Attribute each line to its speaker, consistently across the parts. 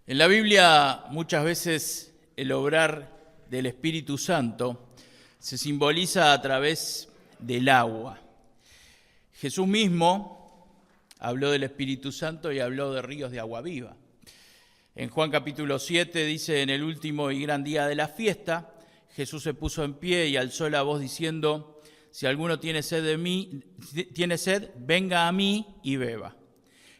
Speaker 1: En la Biblia muchas veces el obrar del Espíritu Santo se simboliza a través del agua. Jesús mismo habló del Espíritu Santo y habló de ríos de agua viva. En Juan capítulo 7 dice: en el último y gran día de la fiesta, Jesús se puso en pie y alzó la voz diciendo: si alguno tiene sed, venga a mí y beba.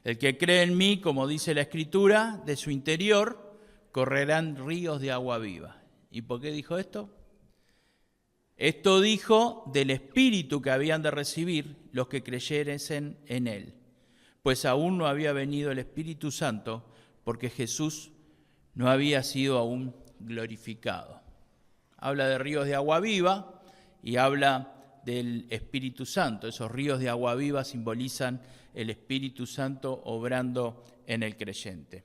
Speaker 1: El que cree en mí, como dice la Escritura, de su interior correrán ríos de agua viva. ¿Y por qué dijo esto? Esto dijo del Espíritu que habían de recibir los que creyesen en él, pues aún no había venido el Espíritu Santo, porque Jesús no había sido aún glorificado. Habla de ríos de agua viva y habla del Espíritu Santo. Esos ríos de agua viva simbolizan el Espíritu Santo obrando en el creyente.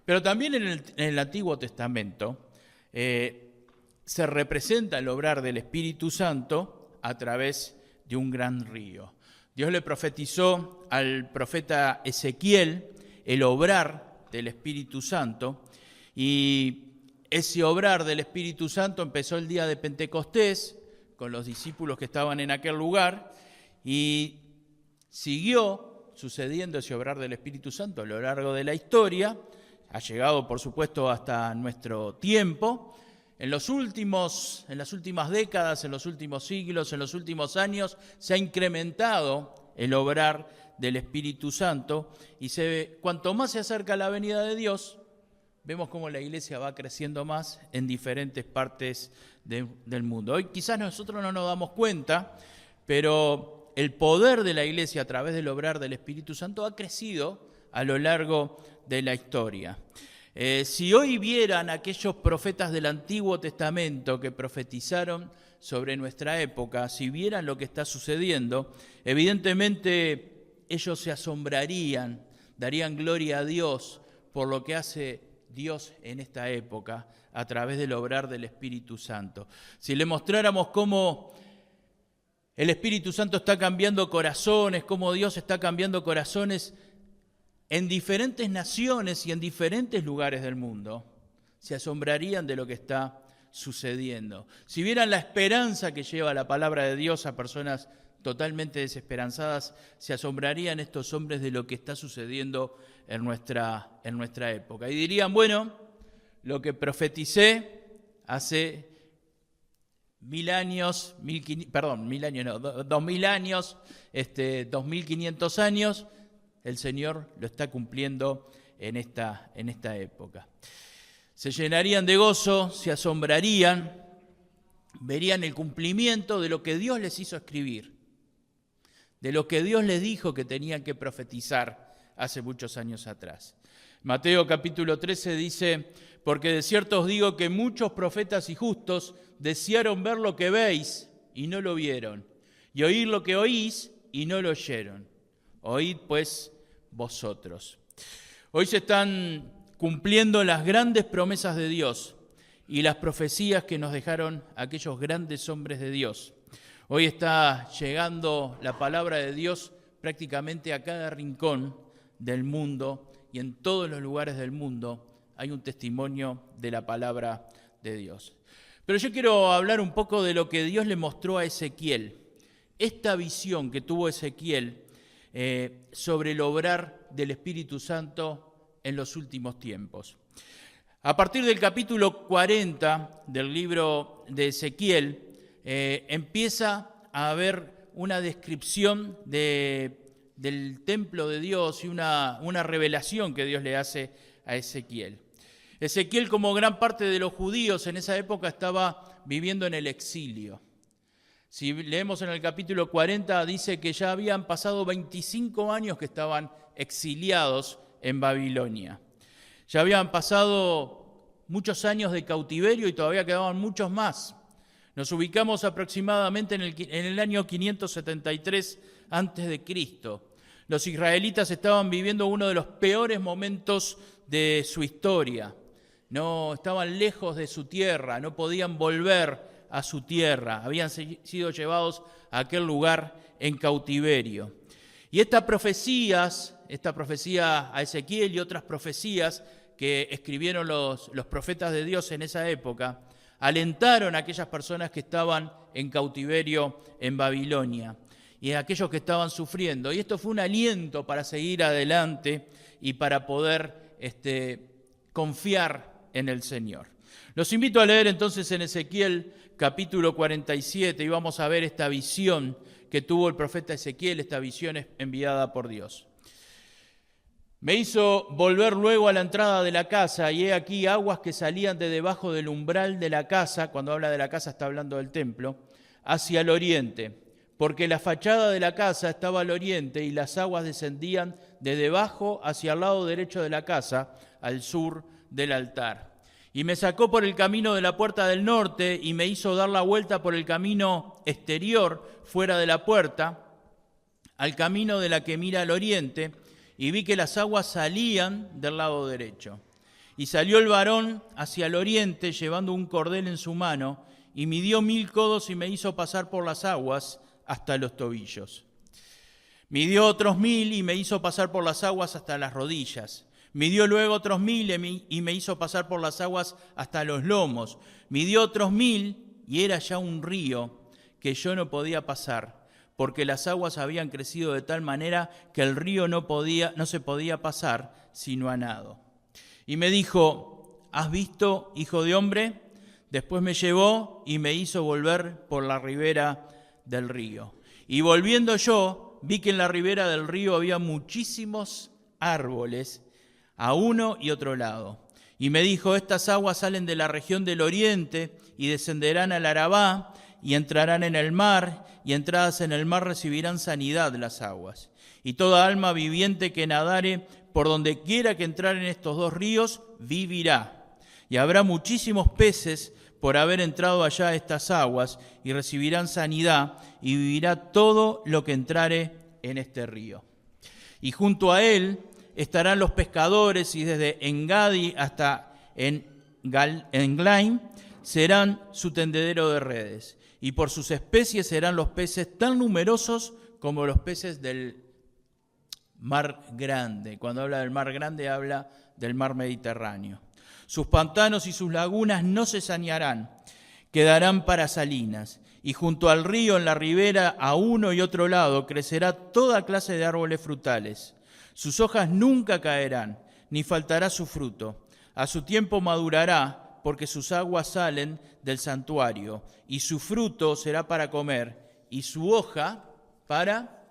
Speaker 1: Pero también en el Antiguo Testamento se representa el obrar del Espíritu Santo a través de un gran río. Dios le profetizó al profeta Ezequiel el obrar del Espíritu Santo, y ese obrar del Espíritu Santo empezó el día de Pentecostés con los discípulos que estaban en aquel lugar, y siguió sucediendo ese obrar del Espíritu Santo a lo largo de la historia. Ha llegado, por supuesto, hasta nuestro tiempo. En las últimas décadas, en los últimos siglos, en los últimos años, se ha incrementado el obrar del Espíritu Santo, y cuanto más se acerca la venida de Dios, vemos cómo la iglesia va creciendo más en diferentes partes del mundo. Hoy quizás nosotros no nos damos cuenta, pero el poder de la iglesia a través del obrar del Espíritu Santo ha crecido a lo largo de la historia. Si hoy vieran aquellos profetas del Antiguo Testamento que profetizaron sobre nuestra época, si vieran lo que está sucediendo, evidentemente ellos se asombrarían, darían gloria a Dios por lo que hace Dios en esta época a través del obrar del Espíritu Santo. Si le mostráramos cómo el Espíritu Santo está cambiando corazones, cómo Dios está cambiando corazones en diferentes naciones y en diferentes lugares del mundo, se asombrarían de lo que está sucediendo. Si vieran la esperanza que lleva la palabra de Dios a personas totalmente desesperanzadas, se asombrarían estos hombres de lo que está sucediendo en nuestra época. Y dirían: bueno, lo que profeticé hace 2000 años, 2500 años, el Señor lo está cumpliendo en esta época. Se llenarían de gozo, se asombrarían, verían el cumplimiento de lo que Dios les hizo escribir, de lo que Dios les dijo que tenían que profetizar hace muchos años atrás. Mateo capítulo 13 dice: porque de cierto os digo que muchos profetas y justos desearon ver lo que veis y no lo vieron, y oír lo que oís y no lo oyeron. Oíd pues vosotros. Hoy se están cumpliendo las grandes promesas de Dios y las profecías que nos dejaron aquellos grandes hombres de Dios. Hoy está llegando la palabra de Dios prácticamente a cada rincón del mundo, y en todos los lugares del mundo hay un testimonio de la palabra de Dios. Pero yo quiero hablar un poco de lo que Dios le mostró a Ezequiel. Esta visión que tuvo Ezequiel sobre el obrar del Espíritu Santo en los últimos tiempos. A partir del capítulo 40 del libro de Ezequiel, empieza a haber una descripción del templo de Dios y una revelación que Dios le hace a Ezequiel. Ezequiel, como gran parte de los judíos en esa época, estaba viviendo en el exilio. Si leemos en el capítulo 40, dice que ya habían pasado 25 años que estaban exiliados en Babilonia. Ya habían pasado muchos años de cautiverio y todavía quedaban muchos más. Nos ubicamos aproximadamente en el año 573 a.C. Los israelitas estaban viviendo uno de los peores momentos de su historia. No, estaban lejos de su tierra, no podían volver a su tierra, habían sido llevados a aquel lugar en cautiverio. Y estas profecías, esta profecía a Ezequiel y otras profecías que escribieron los profetas de Dios en esa época, alentaron a aquellas personas que estaban en cautiverio en Babilonia y a aquellos que estaban sufriendo. Y esto fue un aliento para seguir adelante y para poder confiar en el Señor. Los invito a leer entonces en Ezequiel capítulo 47 y vamos a ver esta visión que tuvo el profeta Ezequiel, esta visión enviada por Dios. Me hizo volver luego a la entrada de la casa, y he aquí aguas que salían de debajo del umbral de la casa, cuando habla de la casa está hablando del templo, hacia el oriente, porque la fachada de la casa estaba al oriente y las aguas descendían de debajo hacia el lado derecho de la casa, al sur del altar. Y me sacó por el camino de la puerta del norte y me hizo dar la vuelta por el camino exterior, fuera de la puerta, al camino de la que mira al oriente, y vi que las aguas salían del lado derecho. Y salió el varón hacia el oriente llevando un cordel en su mano, y midió 1000 codos y me hizo pasar por las aguas hasta los tobillos. Midió otros 1000 y me hizo pasar por las aguas hasta las rodillas. Midió luego otros 1000 y me hizo pasar por las aguas hasta los lomos. Midió otros 1000 y era ya un río que yo no podía pasar, porque las aguas habían crecido de tal manera que el río no se podía pasar sino a nado. Y me dijo: ¿has visto, hijo de hombre? Después me llevó y me hizo volver por la ribera del río. Y volviendo yo, vi que en la ribera del río había muchísimos árboles a uno y otro lado. Y me dijo: estas aguas salen de la región del oriente y descenderán al Arabá y entrarán en el mar, y entradas en el mar recibirán sanidad las aguas. Y toda alma viviente que nadare por donde quiera que entrar en estos dos ríos, vivirá. Y habrá muchísimos peces por haber entrado allá a estas aguas, y recibirán sanidad, y vivirá todo lo que entrare en este río. Y junto a él estarán los pescadores, y desde Engadi hasta Englaim serán su tendedero de redes. Y por sus especies serán los peces tan numerosos como los peces del mar grande. Cuando habla del mar grande, habla del mar Mediterráneo. Sus pantanos y sus lagunas no se sanearán, quedarán para salinas. Y junto al río, en la ribera, a uno y otro lado, crecerá toda clase de árboles frutales. Sus hojas nunca caerán, ni faltará su fruto. A su tiempo madurará, porque sus aguas salen del santuario, y su fruto será para comer, y su hoja para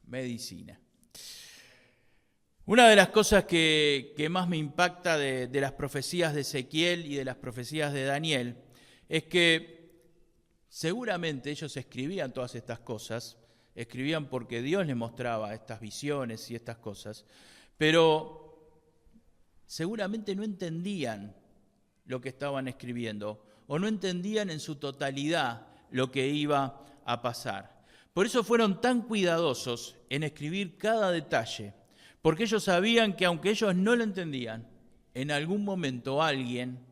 Speaker 1: medicina. Una de las cosas que más me impacta de las profecías de Ezequiel y de las profecías de Daniel es que seguramente ellos escribían todas estas cosas, escribían porque Dios les mostraba estas visiones y estas cosas, pero seguramente no entendían lo que estaban escribiendo, o no entendían en su totalidad lo que iba a pasar. Por eso fueron tan cuidadosos en escribir cada detalle, porque ellos sabían que aunque ellos no lo entendían, en algún momento alguien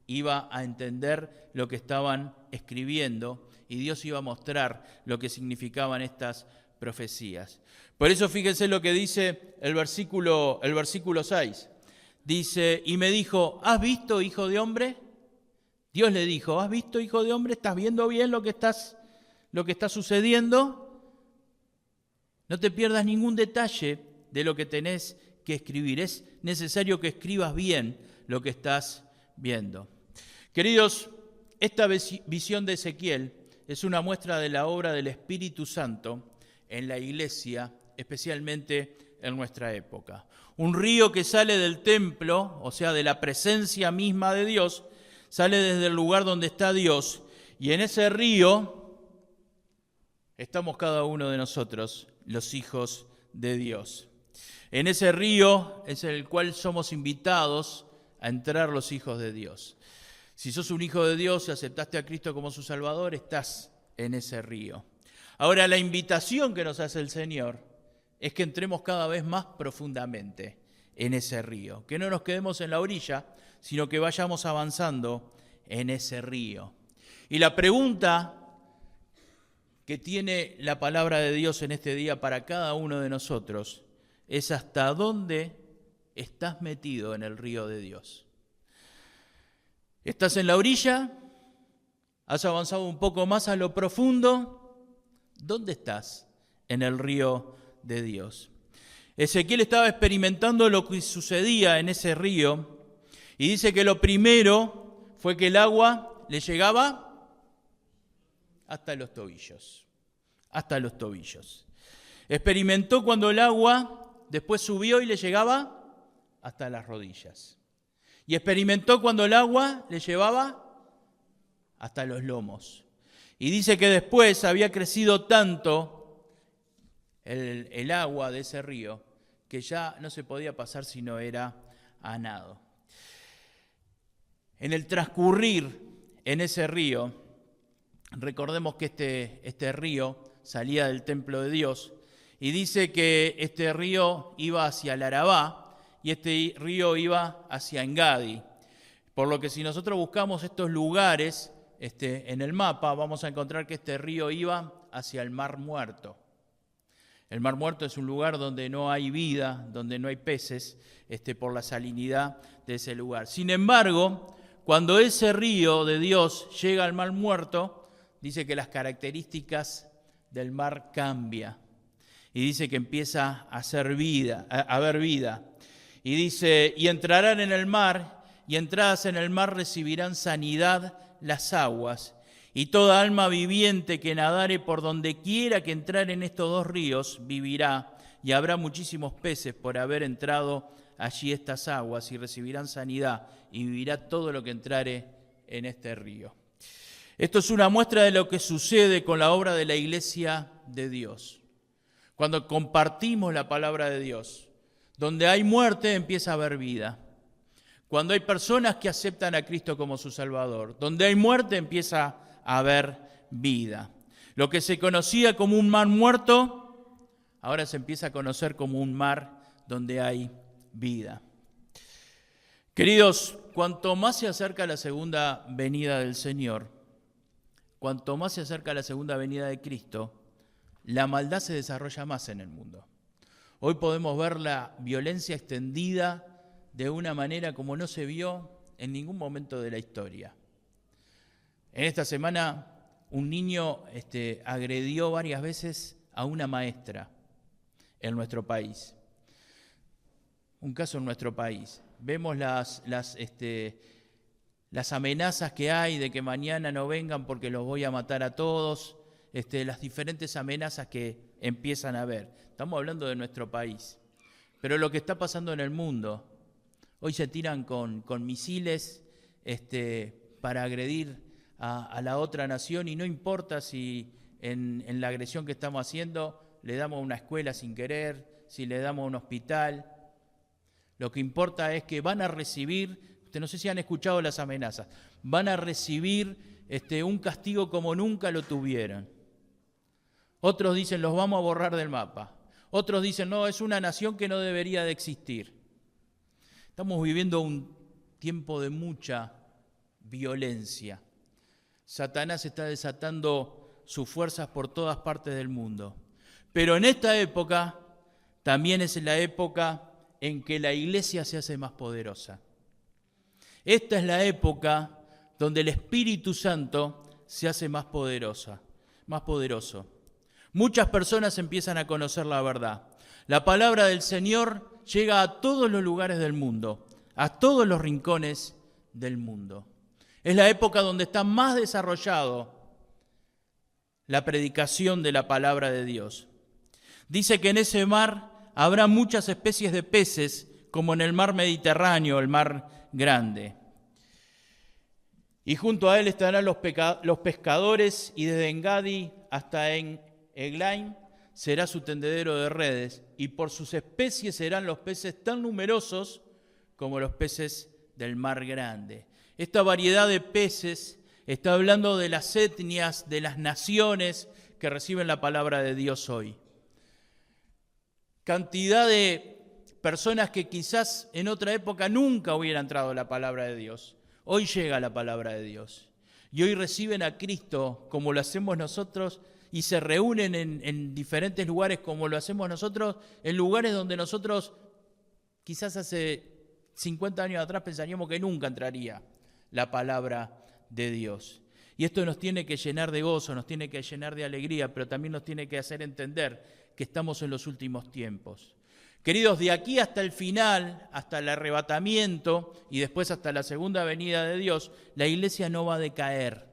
Speaker 1: iba a entender lo que estaban escribiendo y Dios iba a mostrar lo que significaban estas profecías. Por eso fíjense lo que dice el versículo 6. Dice: y me dijo: ¿has visto, hijo de hombre? Dios le dijo: ¿has visto, hijo de hombre? ¿Estás viendo bien lo que está sucediendo? No te pierdas ningún detalle de lo que tenés que escribir. Es necesario que escribas bien lo que estás viendo. Queridos, esta visión de Ezequiel es una muestra de la obra del Espíritu Santo en la iglesia, especialmente en nuestra época. Un río que sale del templo, o sea, de la presencia misma de Dios, sale desde el lugar donde está Dios, y en ese río estamos cada uno de nosotros, los hijos de Dios. En ese río es el cual somos invitados a entrar los hijos de Dios. Si sos un hijo de Dios y aceptaste a Cristo como su Salvador, estás en ese río. Ahora, la invitación que nos hace el Señor es que entremos cada vez más profundamente en ese río, que no nos quedemos en la orilla, sino que vayamos avanzando en ese río. Y la pregunta que tiene la palabra de Dios en este día para cada uno de nosotros es: ¿hasta dónde estás metido en el río de Dios. Estás en la orilla, has avanzado un poco más a lo profundo. ¿Dónde estás? En el río de Dios. Ezequiel estaba experimentando lo que sucedía en ese río y dice que lo primero fue que el agua le llegaba hasta los tobillos. Hasta los tobillos. Experimentó cuando el agua después subió y le llegaba hasta las rodillas. Y experimentó cuando el agua le llevaba hasta los lomos. Y dice que después había crecido tanto el agua de ese río que ya no se podía pasar si no era a nado. En el transcurrir en ese río, recordemos que este río salía del templo de Dios y dice que este río iba hacia el Arabá y este río iba hacia Engadi. Por lo que si nosotros buscamos estos lugares en el mapa, vamos a encontrar que este río iba hacia el Mar Muerto. El Mar Muerto es un lugar donde no hay vida, donde no hay peces, por la salinidad de ese lugar. Sin embargo, cuando ese río de Dios llega al Mar Muerto, dice que las características del mar cambian. Y dice que empieza a haber vida. Y dice, y entrarán en el mar, y entradas en el mar recibirán sanidad las aguas. Y toda alma viviente que nadare por donde quiera que entrar en estos dos ríos vivirá, y habrá muchísimos peces por haber entrado allí estas aguas, y recibirán sanidad, y vivirá todo lo que entrare en este río. Esto es una muestra de lo que sucede con la obra de la Iglesia de Dios. Cuando compartimos la palabra de Dios, donde hay muerte empieza a haber vida. Cuando hay personas que aceptan a Cristo como su Salvador, donde hay muerte empieza a haber vida. Lo que se conocía como un mar muerto, ahora se empieza a conocer como un mar donde hay vida. Queridos, cuanto más se acerca la segunda venida del Señor, cuanto más se acerca la segunda venida de Cristo, la maldad se desarrolla más en el mundo. Hoy podemos ver la violencia extendida de una manera como no se vio en ningún momento de la historia. En esta semana un niño agredió varias veces a una maestra en nuestro país. Un caso en nuestro país. Vemos las amenazas que hay de que mañana no vengan porque los voy a matar a todos, las diferentes amenazas que empiezan a haber. Estamos hablando de nuestro país. Pero lo que está pasando en el mundo, hoy se tiran con misiles para agredir a la otra nación y no importa si en la agresión que estamos haciendo le damos a una escuela sin querer, si le damos a un hospital. Lo que importa es que van a recibir, no sé si han escuchado las amenazas, van a recibir un castigo como nunca lo tuvieron. Otros dicen, los vamos a borrar del mapa. Otros dicen, no, es una nación que no debería de existir. Estamos viviendo un tiempo de mucha violencia. Satanás está desatando sus fuerzas por todas partes del mundo. Pero en esta época, también es la época en que la iglesia se hace más poderosa. Esta es la época donde el Espíritu Santo se hace más poderoso. Muchas personas empiezan a conocer la verdad. La palabra del Señor llega a todos los lugares del mundo, a todos los rincones del mundo. Es la época donde está más desarrollado la predicación de la palabra de Dios. Dice que en ese mar habrá muchas especies de peces, como en el mar Mediterráneo, el mar grande. Y junto a él estarán los pescadores, y desde Engadi hasta en Eglaim será su tendedero de redes, y por sus especies serán los peces tan numerosos como los peces del mar grande. Esta variedad de peces está hablando de las etnias, de las naciones que reciben la palabra de Dios hoy. Cantidad de personas que quizás en otra época nunca hubiera entrado la palabra de Dios. Hoy llega la palabra de Dios. Y hoy reciben a Cristo como lo hacemos nosotros y se reúnen en diferentes lugares como lo hacemos nosotros, en lugares donde nosotros Quizás hace 50 años atrás pensaríamos que nunca entraría la palabra de Dios. Y esto nos tiene que llenar de gozo, nos tiene que llenar de alegría, pero también nos tiene que hacer entender que estamos en los últimos tiempos. Queridos, de aquí hasta el final, hasta el arrebatamiento y después hasta la segunda venida de Dios, la iglesia no va a decaer.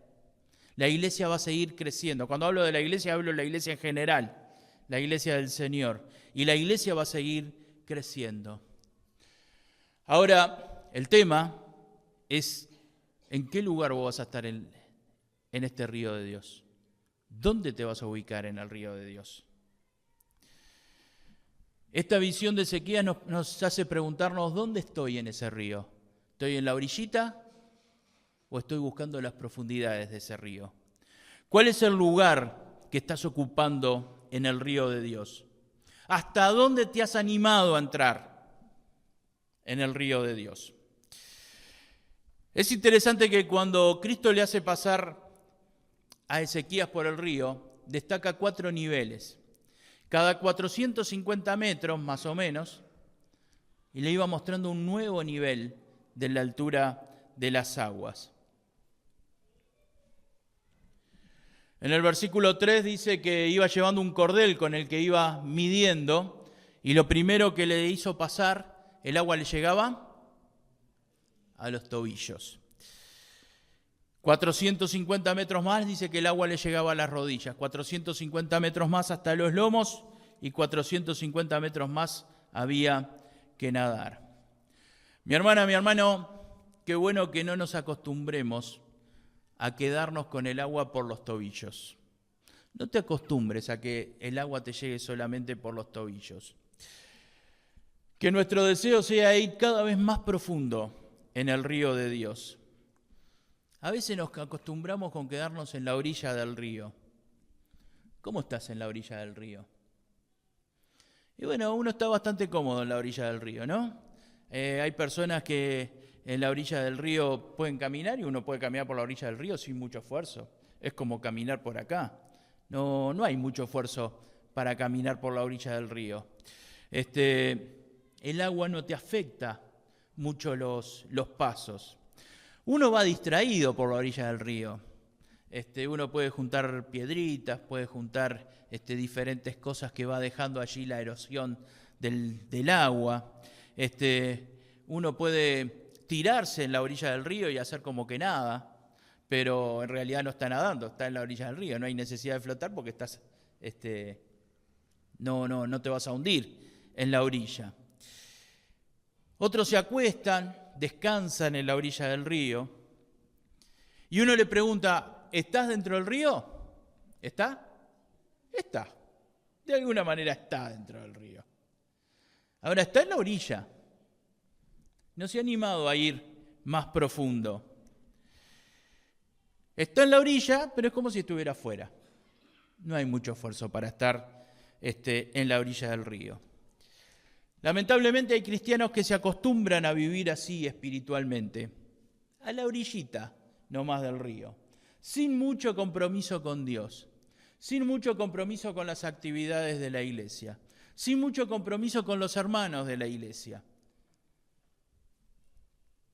Speaker 1: La iglesia va a seguir creciendo. Cuando hablo de la iglesia, hablo de la iglesia en general, la iglesia del Señor. Y la iglesia va a seguir creciendo. Ahora, el tema es en qué lugar vos vas a estar en este río de Dios. ¿Dónde te vas a ubicar en el río de Dios? Esta visión de Ezequías nos hace preguntarnos, ¿dónde estoy en ese río? ¿Estoy en la orillita o estoy buscando las profundidades de ese río? ¿Cuál es el lugar que estás ocupando en el río de Dios? ¿Hasta dónde te has animado a entrar en el río de Dios? Es interesante que cuando Cristo le hace pasar a Ezequías por el río, destaca 4 niveles. Cada 450 metros, más o menos, y le iba mostrando un nuevo nivel de la altura de las aguas. En el versículo 3 dice que iba llevando un cordel con el que iba midiendo, y lo primero que le hizo pasar, el agua le llegaba a los tobillos. 450 metros más dice que el agua le llegaba a las rodillas, 450 metros más hasta los lomos y 450 metros más había que nadar. Mi hermana, mi hermano, qué bueno que no nos acostumbremos a quedarnos con el agua por los tobillos. No te acostumbres a que el agua te llegue solamente por los tobillos. Que nuestro deseo sea ir cada vez más profundo en el río de Dios. A veces nos acostumbramos con quedarnos en la orilla del río. ¿Cómo estás en la orilla del río? Y bueno, uno está bastante cómodo en la orilla del río, ¿no? Hay personas que en la orilla del río pueden caminar y uno puede caminar por la orilla del río sin mucho esfuerzo. Es como caminar por acá. No hay mucho esfuerzo para caminar por la orilla del río. El agua no te afecta mucho los pasos. Uno va distraído por la orilla del río. Uno puede juntar piedritas, puede juntar diferentes cosas que va dejando allí la erosión del agua. Uno puede tirarse en la orilla del río y hacer como que nada, pero en realidad no está nadando, está en la orilla del río. No hay necesidad de flotar porque estás, no te vas a hundir en la orilla. Otros se acuestan, descansan en la orilla del río y uno le pregunta, ¿estás dentro del río? ¿Está? Está. De alguna manera está dentro del río. Ahora está en la orilla. No se ha animado a ir más profundo. Está en la orilla, pero es como si estuviera afuera. No hay mucho esfuerzo para estar en la orilla del río. Lamentablemente hay cristianos que se acostumbran a vivir así espiritualmente, a la orillita nomás del río, sin mucho compromiso con Dios, sin mucho compromiso con las actividades de la iglesia, sin mucho compromiso con los hermanos de la iglesia.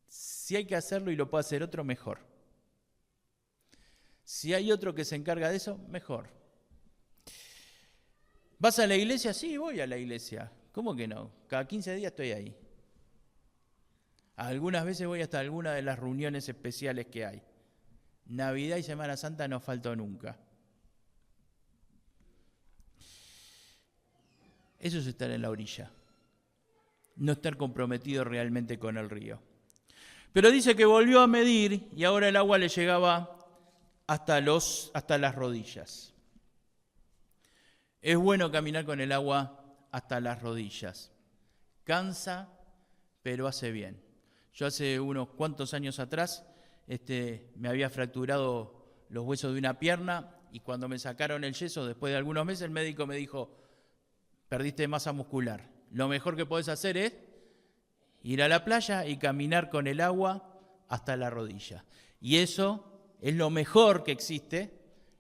Speaker 1: Si hay que hacerlo y lo puede hacer otro, mejor. Si hay otro que se encarga de eso, mejor. ¿Vas a la iglesia? Sí, voy a la iglesia. ¿Cómo que no? Cada 15 días estoy ahí. Algunas veces voy hasta alguna de las reuniones especiales que hay. Navidad y Semana Santa no faltó nunca. Eso es estar en la orilla. No estar comprometido realmente con el río. Pero dice que volvió a medir y ahora el agua le llegaba hasta las rodillas. Es bueno caminar con el agua hasta las rodillas. Cansa, pero hace bien. Yo hace unos cuantos años atrás me había fracturado los huesos de una pierna y cuando me sacaron el yeso, después de algunos meses, el médico me dijo, perdiste masa muscular. Lo mejor que podés hacer es ir a la playa y caminar con el agua hasta la rodilla. Y eso es lo mejor que existe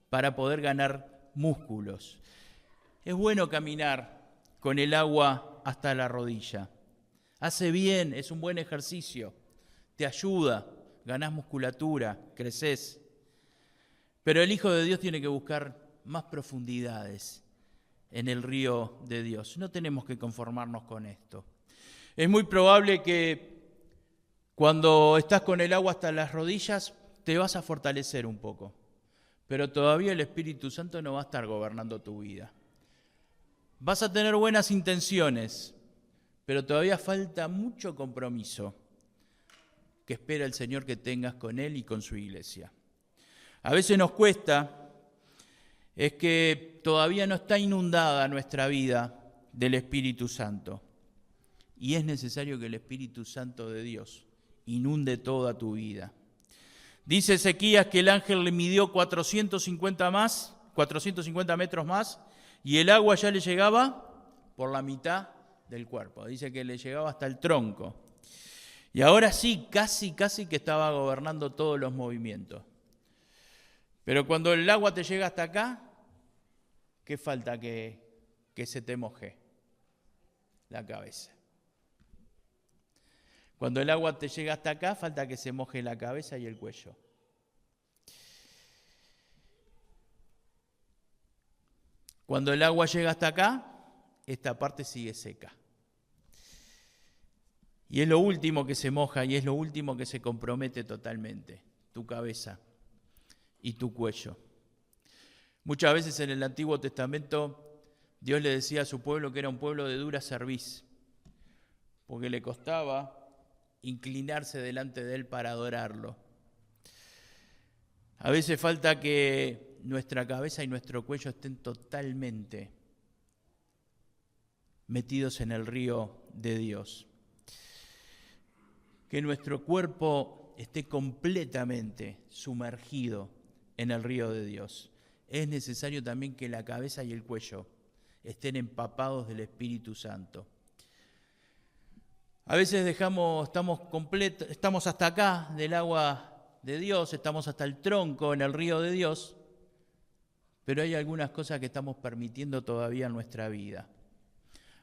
Speaker 1: para poder ganar músculos. Es bueno caminar con el agua hasta la rodilla. Hace bien, es un buen ejercicio, te ayuda, ganás musculatura, creces. Pero el Hijo de Dios tiene que buscar más profundidades en el río de Dios. No tenemos que conformarnos con esto. Es muy probable que cuando estás con el agua hasta las rodillas te vas a fortalecer un poco, pero todavía el Espíritu Santo no va a estar gobernando tu vida. Vas a tener buenas intenciones, pero todavía falta mucho compromiso que espera el Señor que tengas con Él y con su iglesia. A veces nos cuesta, es que todavía no está inundada nuestra vida del Espíritu Santo. Y es necesario que el Espíritu Santo de Dios inunde toda tu vida. Dice Ezequías que el ángel le midió 450 metros más, y el agua ya le llegaba por la mitad del cuerpo. Dice que le llegaba hasta el tronco. Y ahora sí, casi que estaba gobernando todos los movimientos. Pero cuando el agua te llega hasta acá, ¿qué falta que se te moje? La cabeza. Cuando el agua te llega hasta acá, falta que se moje la cabeza y el cuello. Cuando el agua llega hasta acá, esta parte sigue seca. Y es lo último que se moja y es lo último que se compromete totalmente, tu cabeza y tu cuello. Muchas veces en el Antiguo Testamento Dios le decía a su pueblo que era un pueblo de dura cerviz, porque le costaba inclinarse delante de Él para adorarlo. A veces falta que nuestra cabeza y nuestro cuello estén totalmente metidos en el río de Dios. Que nuestro cuerpo esté completamente sumergido en el río de Dios. Es necesario también que la cabeza y el cuello estén empapados del Espíritu Santo. A veces estamos hasta acá del agua de Dios, estamos hasta el tronco en el río de Dios, pero hay algunas cosas que estamos permitiendo todavía en nuestra vida.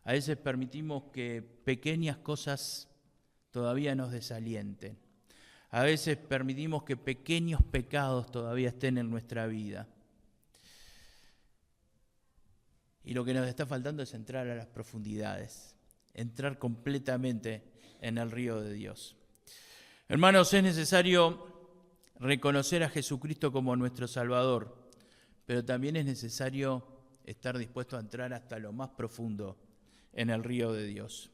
Speaker 1: A veces permitimos que pequeñas cosas todavía nos desalienten. A veces permitimos que pequeños pecados todavía estén en nuestra vida. Y lo que nos está faltando es entrar a las profundidades, entrar completamente en el río de Dios. Hermanos, es necesario reconocer a Jesucristo como nuestro Salvador, pero también es necesario estar dispuesto a entrar hasta lo más profundo en el río de Dios.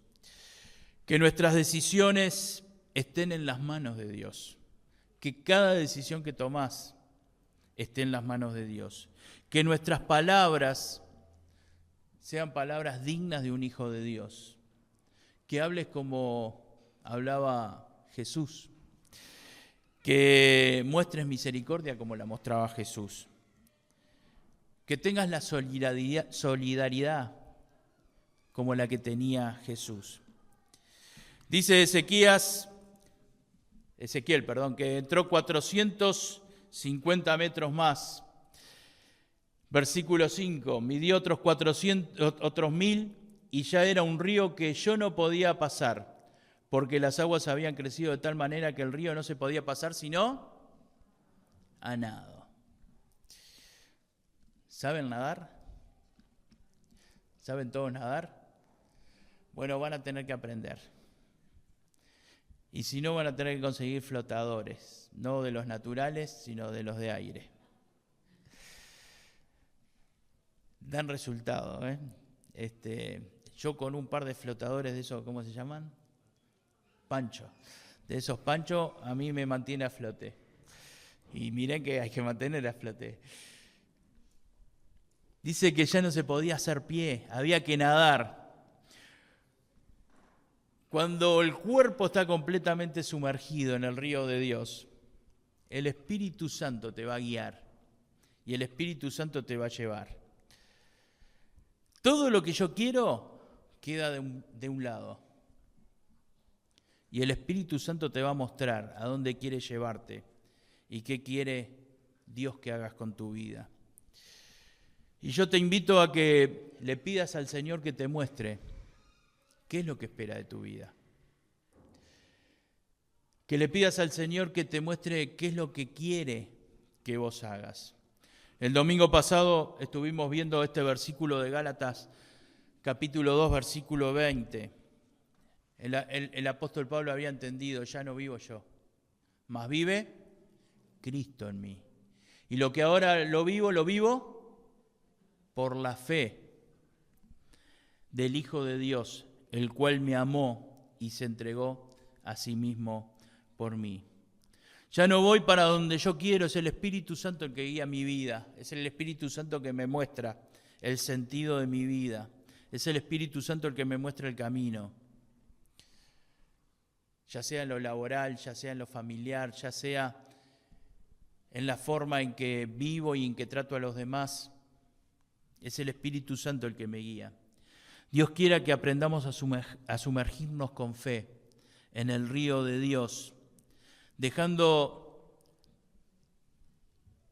Speaker 1: Que nuestras decisiones estén en las manos de Dios, que cada decisión que tomás esté en las manos de Dios, que nuestras palabras sean palabras dignas de un hijo de Dios, que hables como hablaba Jesús, que muestres misericordia como la mostraba Jesús, que tengas la solidaridad como la que tenía Jesús. Dice Ezequiel, que entró 450 metros más. Versículo 5, midió otros 1000 y ya era un río que yo no podía pasar, porque las aguas habían crecido de tal manera que el río no se podía pasar sino a nado. ¿Saben nadar? ¿Saben todos nadar? Bueno, van a tener que aprender. Y si no, van a tener que conseguir flotadores, no de los naturales, sino de los de aire. Dan resultado, ¿eh? Yo con un par de flotadores de esos, ¿cómo se llaman? Pancho. De esos panchos a mí me mantiene a flote. Y miren que hay que mantener a flote. Dice que ya no se podía hacer pie, había que nadar. Cuando el cuerpo está completamente sumergido en el río de Dios, el Espíritu Santo te va a guiar y el Espíritu Santo te va a llevar. Todo lo que yo quiero queda de un lado. Y el Espíritu Santo te va a mostrar a dónde quiere llevarte y qué quiere Dios que hagas con tu vida. Y yo te invito a que le pidas al Señor que te muestre qué es lo que espera de tu vida. que le pidas al Señor que te muestre qué es lo que quiere que vos hagas. El domingo pasado estuvimos viendo este versículo de Gálatas, capítulo 2, versículo 20. El apóstol Pablo había entendido, ya no vivo yo, mas vive Cristo en mí. Y lo que ahora lo vivo por la fe del Hijo de Dios, el cual me amó y se entregó a sí mismo por mí. Ya no voy para donde yo quiero, es el Espíritu Santo el que guía mi vida, es el Espíritu Santo que me muestra el sentido de mi vida, es el Espíritu Santo el que me muestra el camino, ya sea en lo laboral, ya sea en lo familiar, ya sea en la forma en que vivo y en que trato a los demás, es el Espíritu Santo el que me guía. Dios quiera que aprendamos a sumergirnos con fe en el río de Dios, dejando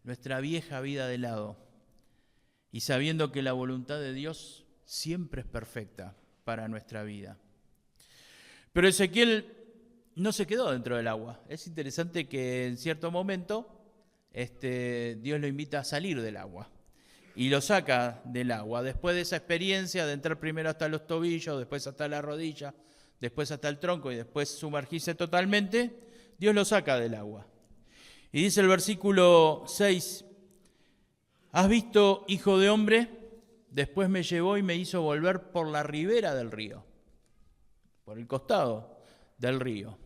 Speaker 1: nuestra vieja vida de lado y sabiendo que la voluntad de Dios siempre es perfecta para nuestra vida. Pero Ezequiel no se quedó dentro del agua. Es interesante que en cierto momento Dios lo invita a salir del agua y lo saca del agua. Después de esa experiencia de entrar primero hasta los tobillos, después hasta la rodilla, después hasta el tronco y después sumergirse totalmente, Dios lo saca del agua. Y dice el versículo 6, ¿has visto, hijo de hombre? Después me llevó y me hizo volver por la ribera del río, por el costado del río.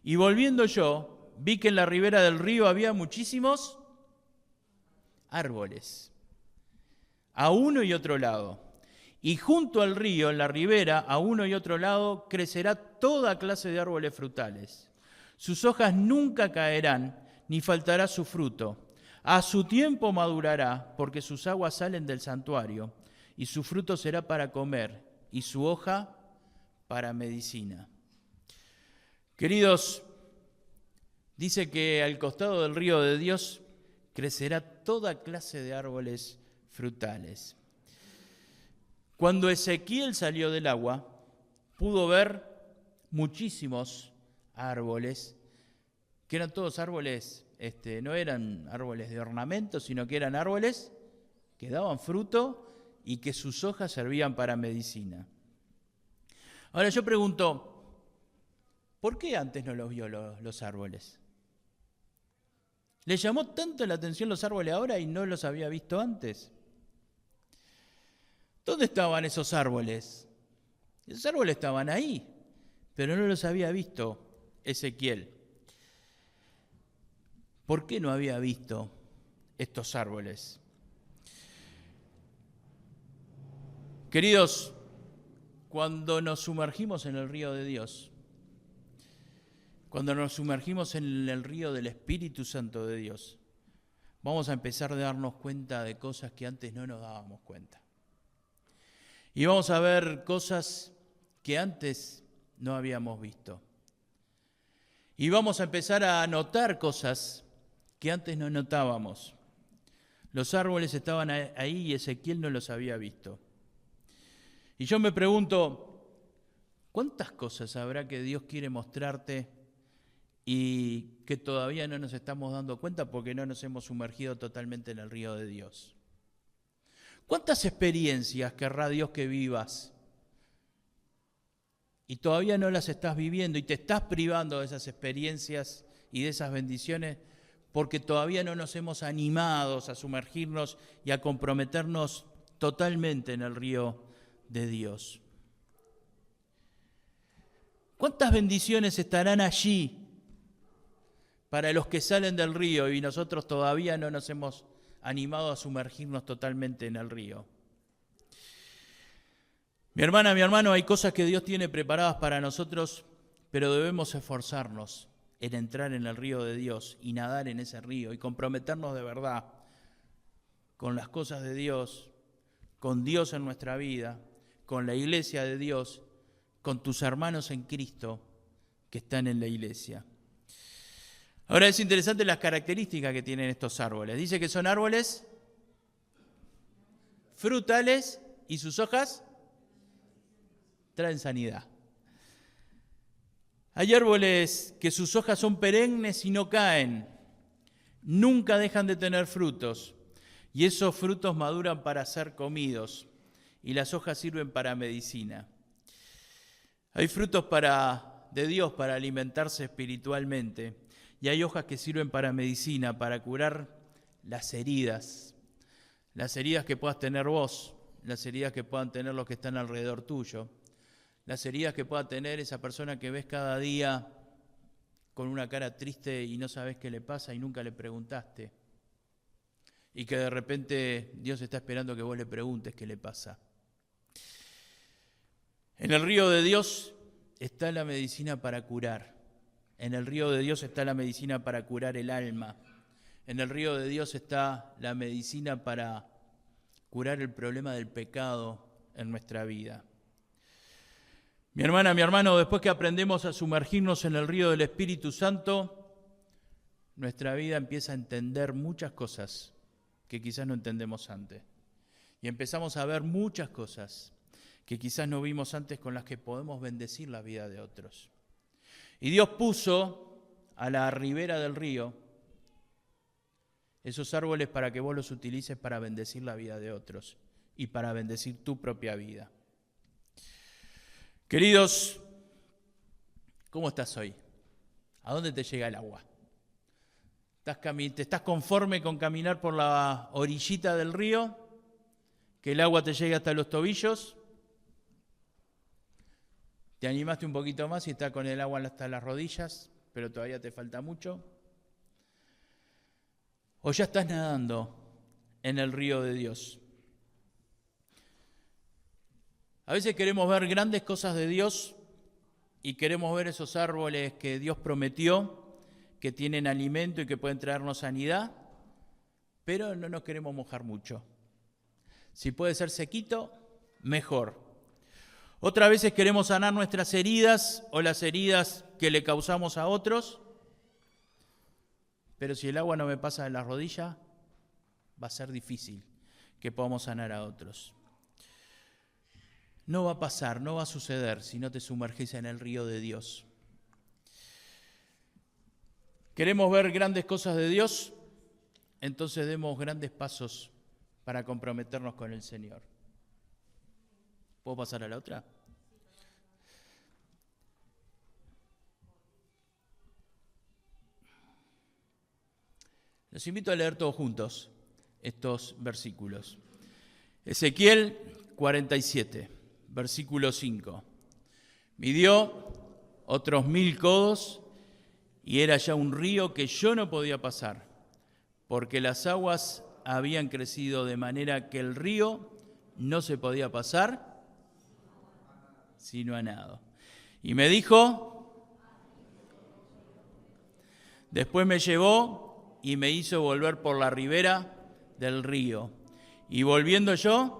Speaker 1: Y volviendo yo, vi que en la ribera del río había muchísimos árboles, a uno y otro lado. Y junto al río, en la ribera, a uno y otro lado, crecerá toda clase de árboles frutales. Sus hojas nunca caerán, ni faltará su fruto. A su tiempo madurará, porque sus aguas salen del santuario, y su fruto será para comer, y su hoja para medicina. Queridos, dice que al costado del río de Dios crecerá toda clase de árboles frutales. Cuando Ezequiel salió del agua, pudo ver muchísimos árboles, que eran todos árboles, no eran árboles de ornamento, sino que eran árboles que daban fruto y que sus hojas servían para medicina. Ahora yo pregunto, ¿por qué antes no los vio los árboles? ¿Le llamó tanto la atención los árboles ahora y no los había visto antes? ¿Dónde estaban esos árboles? Esos árboles estaban ahí, pero no los había visto Ezequiel. ¿Por qué no había visto estos árboles? Queridos, cuando nos sumergimos en el río de Dios, cuando nos sumergimos en el río del Espíritu Santo de Dios, vamos a empezar a darnos cuenta de cosas que antes no nos dábamos cuenta. Y vamos a ver cosas que antes no habíamos visto. Y vamos a empezar a notar cosas que antes no notábamos. Los árboles estaban ahí y Ezequiel no los había visto. Y yo me pregunto, ¿cuántas cosas habrá que Dios quiere mostrarte y que todavía no nos estamos dando cuenta porque no nos hemos sumergido totalmente en el río de Dios? ¿Cuántas experiencias querrá Dios que vivas y todavía no las estás viviendo y te estás privando de esas experiencias y de esas bendiciones porque todavía no nos hemos animado a sumergirnos y a comprometernos totalmente en el río de Dios? ¿Cuántas bendiciones estarán allí para los que salen del río y nosotros todavía no nos hemos animado a sumergirnos totalmente en el río? Mi hermana, mi hermano, hay cosas que Dios tiene preparadas para nosotros, pero debemos esforzarnos en entrar en el río de Dios y nadar en ese río y comprometernos de verdad con las cosas de Dios, con Dios en nuestra vida, con la iglesia de Dios, con tus hermanos en Cristo que están en la iglesia. Ahora es interesante las características que tienen estos árboles. Dice que son árboles frutales y sus hojas traen sanidad. Hay árboles que sus hojas son perennes y no caen, nunca dejan de tener frutos, y esos frutos maduran para ser comidos, y las hojas sirven para medicina. Hay frutos de Dios para alimentarse espiritualmente, y hay hojas que sirven para medicina, para curar las heridas que puedas tener vos, las heridas que puedan tener los que están alrededor tuyo, las heridas que pueda tener esa persona que ves cada día con una cara triste y no sabes qué le pasa y nunca le preguntaste, y que de repente Dios está esperando que vos le preguntes qué le pasa. En el río de Dios está la medicina para curar. En el río de Dios está la medicina para curar el alma. En el río de Dios está la medicina para curar el problema del pecado en nuestra vida. Mi hermana, mi hermano, después que aprendemos a sumergirnos en el río del Espíritu Santo, nuestra vida empieza a entender muchas cosas que quizás no entendemos antes. Y empezamos a ver muchas cosas que quizás no vimos antes, con las que podemos bendecir la vida de otros. Y Dios puso a la ribera del río esos árboles para que vos los utilices para bendecir la vida de otros y para bendecir tu propia vida. Queridos, ¿cómo estás hoy? ¿A dónde te llega el agua? ¿Te estás conforme con caminar por la orillita del río? ¿Que el agua te llegue hasta los tobillos? ¿Te animaste un poquito más y estás con el agua hasta las rodillas, pero todavía te falta mucho? ¿O ya estás nadando en el río de Dios? A veces queremos ver grandes cosas de Dios y queremos ver esos árboles que Dios prometió, que tienen alimento y que pueden traernos sanidad, pero no nos queremos mojar mucho. Si puede ser sequito, mejor. Otras veces queremos sanar nuestras heridas o las heridas que le causamos a otros, pero si el agua no me pasa de la rodilla, va a ser difícil que podamos sanar a otros. No va a pasar, no va a suceder si no te sumergís en el río de Dios. ¿Queremos ver grandes cosas de Dios? Entonces demos grandes pasos para comprometernos con el Señor. ¿Puedo pasar a la otra? Los invito a leer todos juntos estos versículos. Ezequiel 47, versículo 5. Midió otros 1000 codos y era ya un río que yo no podía pasar, porque las aguas habían crecido de manera que el río no se podía pasar sino a nado. Y me dijo, después me llevó y me hizo volver por la ribera del río. Y volviendo yo,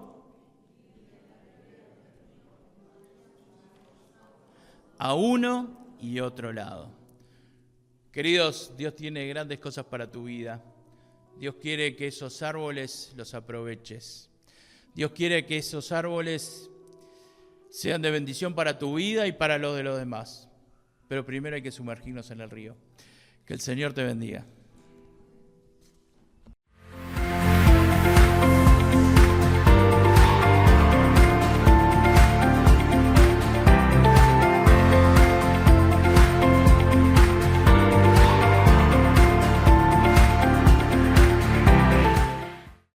Speaker 1: a uno y otro lado. Queridos, Dios tiene grandes cosas para tu vida. Dios quiere que esos árboles los aproveches. Dios quiere que esos árboles sean de bendición para tu vida y para los de los demás. Pero primero hay que sumergirnos en el río. Que el Señor te bendiga.